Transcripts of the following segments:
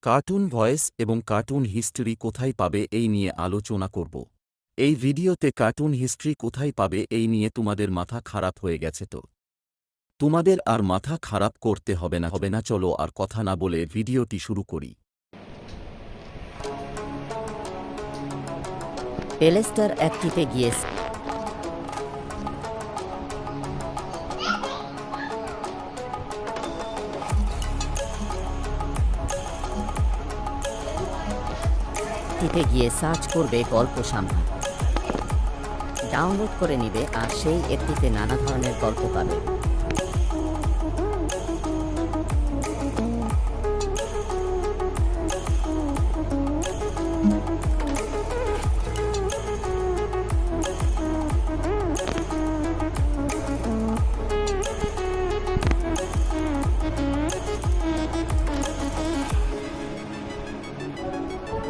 Cartoon voice এবং cartoon history কোথায় পাবে এই নিয়ে আলোচনা করব। এই ভিডিওতে কার্টুন হিস্ট্রি কোথায় পাবে এই নিয়ে তোমাদের মাথা খারাপ হয়ে গেছে তো? তোমাদের আর মাথা খারাপ করতে হবে না, চলো আর কথা না বলে ভিডিওটি শুরু করি। পেলেস্টার অ্যাক্টিতে গিয়েছে। গিয়ে সার্চ করবে গল্প সাম্ভা, ডাউনলোড করে নিবে আর সেই অ্যাপটিতে নানা ধরনের গল্প পাবে।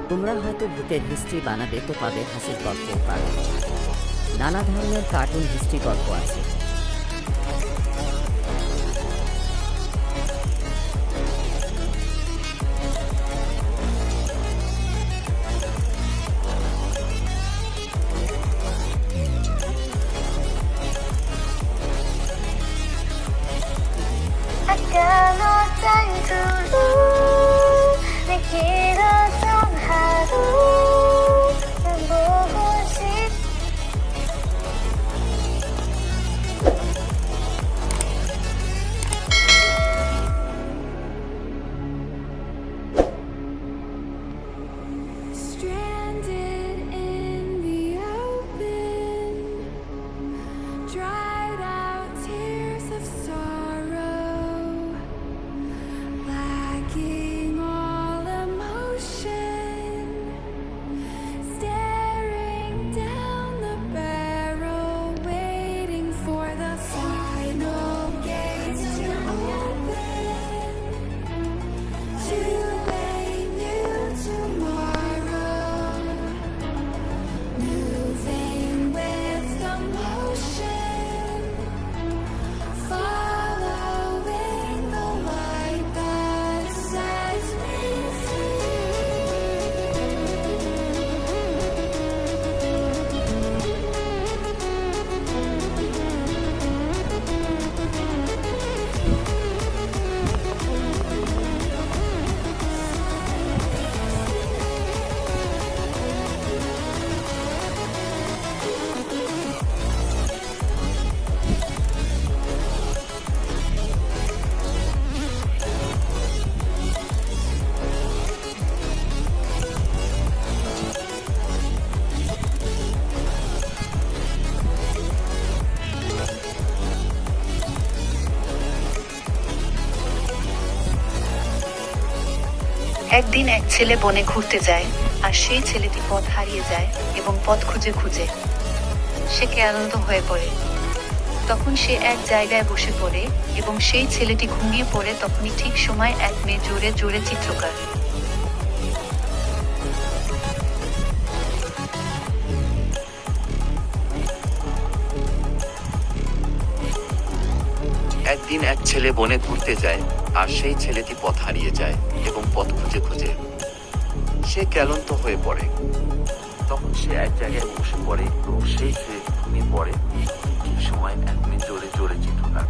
তোমরা হয়তো ভূতের হিস্ট্রি বানাবে তো পাবে হাসির গল্প পাবে। নানা ধরনের কার্টুন হিস্ট্রি গল্প আছে। একদিন এক ছেলে বনে ঘুরতে যায়, আর সেই ছেলেটি পথ হারিয়ে যায় এবং পথ খুঁজে খুঁজে সে ক্লান্ত হয়ে পড়ে। তখন সে এক জায়গায় বসে পড়ে এবং সেই ছেলেটি ঘুমিয়ে পড়ে। তখনই ঠিক সময় এক মেয়ে জোরে জোরে চিৎকার। একদিন এক ছেলে বনে ঘুরতে যায়, আর সেই ছেলেটি পথ হারিয়ে যায় এবং পথ খুঁজে খুঁজে সে ক্লান্ত হয়ে পড়ে। তখন সে এক জায়গায় বসে পড়ে এবং সেই ছেলে ঘুমিয়ে পড়ে। ঠিক সময় এক মেয়ে জোরে জোরে চিৎকার।